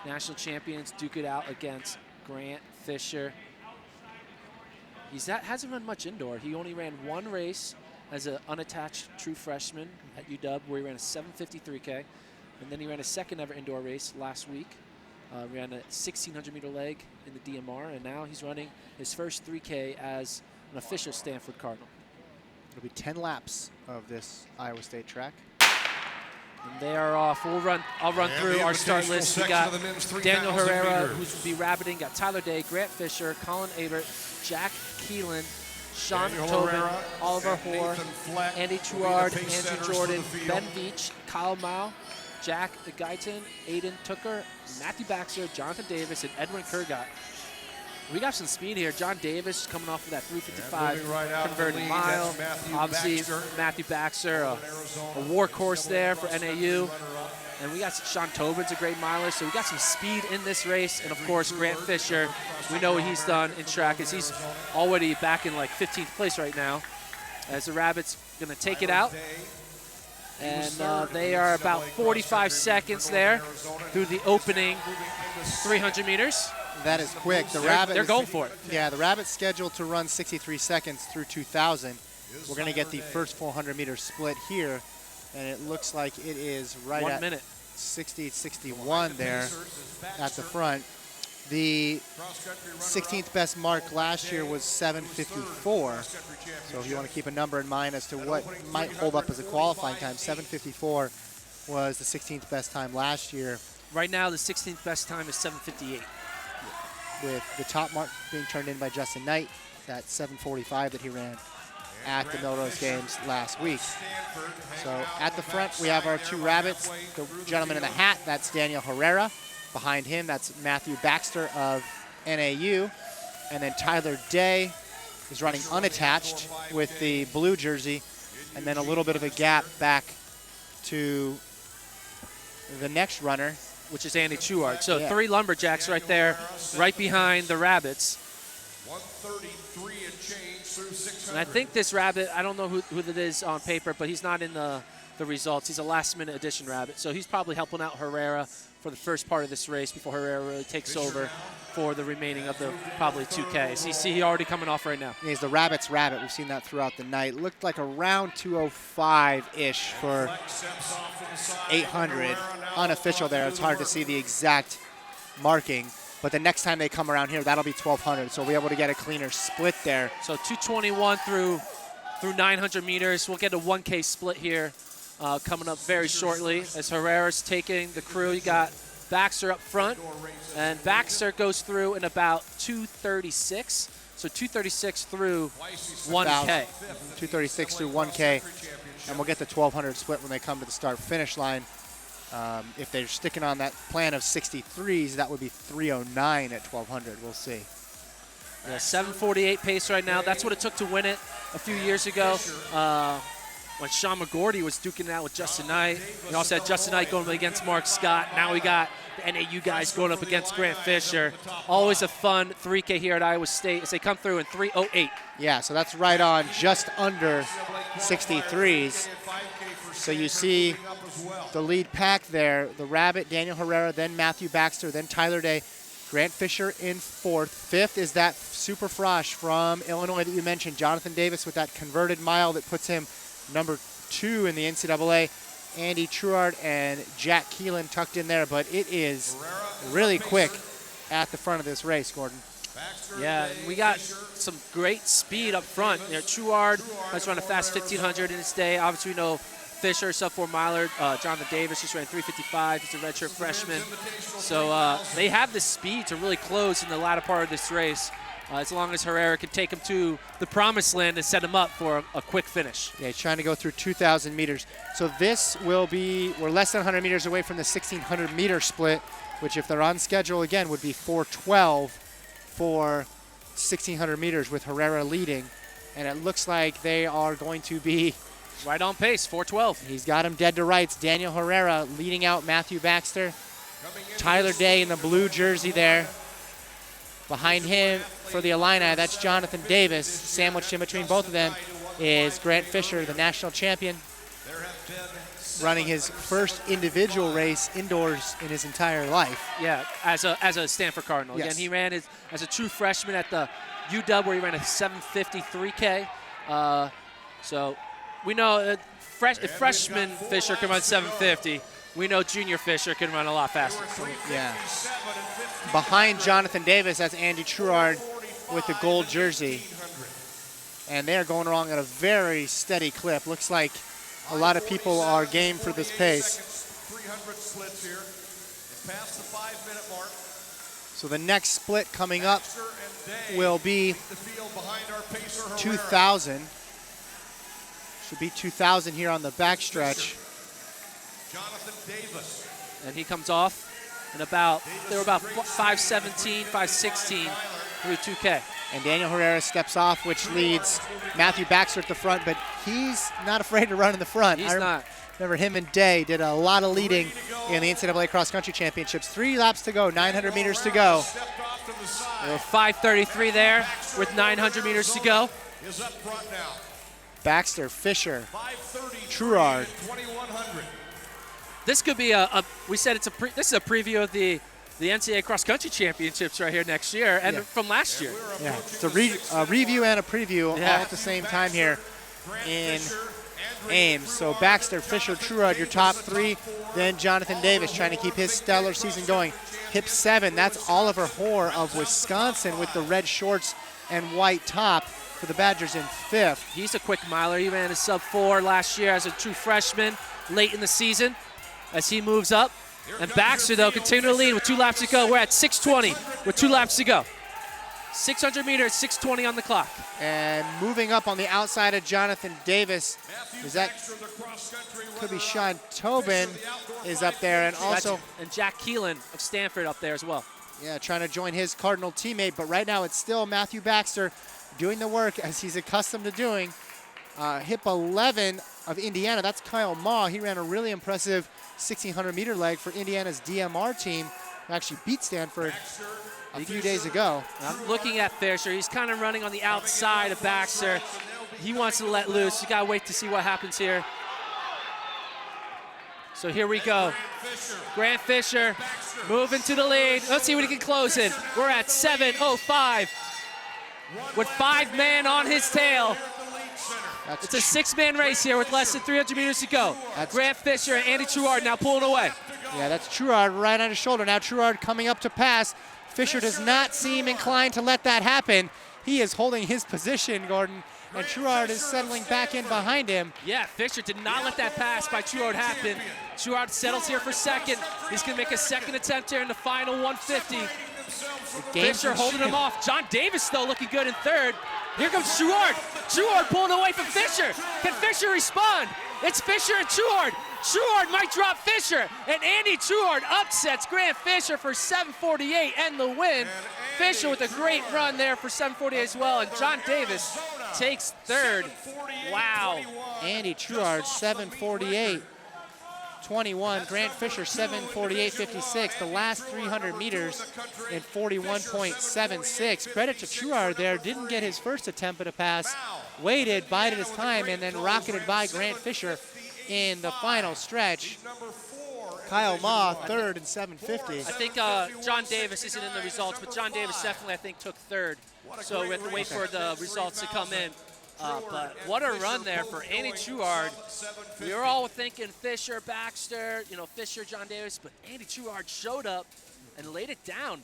national champions, duke it out against Grant Fisher. Hasn't run much indoor. He only ran one race as an unattached true freshman at UW, where he ran a 7:53K. And then he ran a second ever indoor race last week. Ran a 1,600-meter leg in the DMR, and now he's running his first 3K as an official Stanford Cardinal. It'll be 10 laps of this Iowa State track. And they are off. I'll run through our start list. We got Daniel Herrera, who's be rabbiting. Got Tyler Day, Grant Fisher, Colin Abert, Jack Keelan, Sean Tobin, Oliver Hoare, Andy Truard, Andrew Jordan, Ben Veach, Kyle Mao, Jack Guyton, Aiden Tooker, Matthew Baxter, Jonathan Davis, and Edwin Kurgat. We got some speed here. John Davis coming off of that 3:55 converted mile. Obviously, Matthew Baxter, a workhorse there for NAU. And we got Sean Tobin's a great miler, so we got some speed in this race. And of course, Grant Fisher, we know what he's done in track, as he's already back in like 15th place right now. As the Rabbits gonna take it out. And they are about 45 seconds there through the opening 300 meters. That is quick. They're going for it. Yeah, the Rabbits scheduled to run 63 seconds through 2,000. We're going to get the first 400-meter split here, and it looks like it is right 1 at minute. 60-61 there at the front. The 16th best mark last year was 7:54. So if you want to keep a number in mind as to what might hold up as a qualifying time, 7:54 was the 16th best time last year. Right now, the 16th best time is 7:58. With the top mark being turned in by Justin Knight, that 7:45 that he ran at the Melrose Games last week. So at the front, we have our two Rabbits. The gentleman in the hat, that's Daniel Herrera. Behind him, that's Matthew Baxter of NAU. And then Tyler Day is running unattached with the blue jersey. And then a little bit of a gap back to the next runner, which is Andy Truard. So yeah, 3 Lumberjacks right there, right behind the Rabbits. 133 and change through 600. And I think this Rabbit, I don't know who that is on paper, but he's not in the results. He's a last-minute addition Rabbit. So he's probably helping out Herrera for the first part of this race before Herrera really takes over for the remaining of the probably 2K. So you see he already coming off right now. Yeah, he's the Rabbit's Rabbit. We've seen that throughout the night. Looked like around 2:05-ish for 800. Unofficial there. It's hard to see the exact marking. But the next time they come around here, that'll be 1,200. So we'll be able to get a cleaner split there. So 2:21 through 900 meters. We'll get a 1K split here coming up very shortly as Herrera's taking the crew. You got Baxter up front, and Baxter goes through in about 2:36. So 2:36 through 1K. 2:36 through 1K, and we'll get the 1,200 split when they come to the start-finish line. If they're sticking on that plan of 63s, that would be 3:09 at 1,200. We'll see. Yeah, 7:48 pace right now. That's what it took to win it a few years ago when Sean McGordy was duking it out with Justin Knight. We also had Justin Knight going against Mark Scott. Now we got the NAU guys going up against Grant Fisher. Always a fun 3K here at Iowa State as they come through in 3:08. Yeah, so that's right on just under 63s. So you see the lead pack there, the Rabbit, Daniel Herrera, then Matthew Baxter, then Tyler Day, Grant Fisher in 4th. 5th is that Super Frosh from Illinois that you mentioned, Jonathan Davis with that converted mile that puts him number 2 in the NCAA. Andy Truard and Jack Keelan tucked in there, but it is really quick at the front of this race, Gordon. Yeah, we got some great speed up front. You know, Truard has run a fast 1,500 in his day. Obviously, we know Fisher, sub-4 miler. Jonathan Davis just ran 3:55. He's a redshirt freshman. So they have the speed to really close in the latter part of this race, as long as Herrera can take him to the promised land and set him up for a quick finish. Yeah, he's trying to go through 2,000 meters. So this will be, we're less than 100 meters away from the 1,600-meter split, which if they're on schedule again would be 4:12 for 1,600 meters with Herrera leading. And it looks like they are going to be right on pace, 4:12. He's got him dead to rights. Daniel Herrera leading out Matthew Baxter. Tyler Day in the blue jersey there. Behind him for the Illini, that's Jonathan Davis. Sandwiched in between both of them is Grant Fisher, the national champion. running his first individual race indoors in his entire life. Yeah, as a Stanford Cardinal. Yes. Again, he ran as a true freshman at the UW where he ran a 7:53K. So we know if freshman Fisher can run 7:50, we know junior Fisher can run a lot faster. Yeah. Behind Jonathan Davis, that's Andy Truard with the gold jersey. And they're going along at a very steady clip. Looks like a lot of people are game for this pace. 300 splits here. Past the 5-minute mark. So the next split coming up will be 2,000. Should be 2,000 here on the backstretch. Jonathan Davis. And he comes off in they were about 5:17, 5:16 through 2K. And Daniel Herrera steps off, which leads Matthew Baxter at the front, but he's not afraid to run in the front. He's not. Remember him and Day did a lot of leading in the NCAA Cross Country Championships. 3 laps to go, 900 meters to go. 5:33 there with 900 meters to go. Is up front now. Baxter, Fisher, Truard. 2100. This could be we said this is a preview of the NCAA Cross Country Championships right here next year and from last year. Yeah, it's a review and a preview all at the same time here in Ames. So Baxter, Fisher, Truard, your top 3. Then Jonathan Davis trying to keep his stellar season going. Hip 7, that's Oliver Hoare of Wisconsin with the red shorts and white top for the Badgers in 5th. He's a quick miler. He ran a sub-4 last year as a true freshman late in the season as he moves up. And Baxter, though, continue to lead with 2 laps to go. We're at 6:20 with 2 laps to go. 600 meters, 6:20 on the clock. And moving up on the outside of Jonathan Davis, could be Sean Tobin is up there, and also and Jack Keelan of Stanford up there as well. Yeah, trying to join his Cardinal teammate, but right now it's still Matthew Baxter doing the work as he's accustomed to doing. Hip 11 of Indiana, that's Kyle Maw. He ran a really impressive 1,600 meter leg for Indiana's DMR team, who actually beat Stanford a few days ago. I'm looking at Fisher. He's kind of running on the outside of Baxter. He wants to let loose. You got to wait to see what happens here. So here we go. Grant Fisher moving to the lead. Let's see what he can close in. We're at 7:05 with 5 men on his tail. It's a 6-man race here with less than 300 meters to go. Grant Fisher and Andy Truard now pulling away. Yeah, that's Truard right on his shoulder. Now Truard coming up to pass. Fisher does not seem inclined to let that happen. He is holding his position, Gordon, and Truard is settling back in behind him. Yeah, Fisher did not let that pass by Truard happen. Truard settles here for second. He's going to make a second attempt here in the final 150. Fisher holding him off. John Davis, though, looking good in third. Here comes Truard. Truard pulling away from Fisher. Can Fisher respond? It's Fisher and Truard. Truard might drop Fisher, and Andy Truard upsets Grant Fisher for 7:48 and the win. Fisher with a great run there for 7:48 as well, and John Davis takes third. Wow. Andy Truard, 7:48. 21. Grant Fisher, 7:48.56. The last 300 meters in 41.76. Credit to Truard there. Didn't get his first attempt at a pass. Waited, bided his time, and then rocketed by Grant Fisher in the final stretch. Kyle Maw, third in 7:50. I think John Davis isn't in the results, but John Davis definitely, I think, took third. So we have to wait for the results to come in. But what a run there for Andy Truard. We were all thinking Fisher, Baxter, Fisher, John Davis, but Andy Truard showed up and laid it down.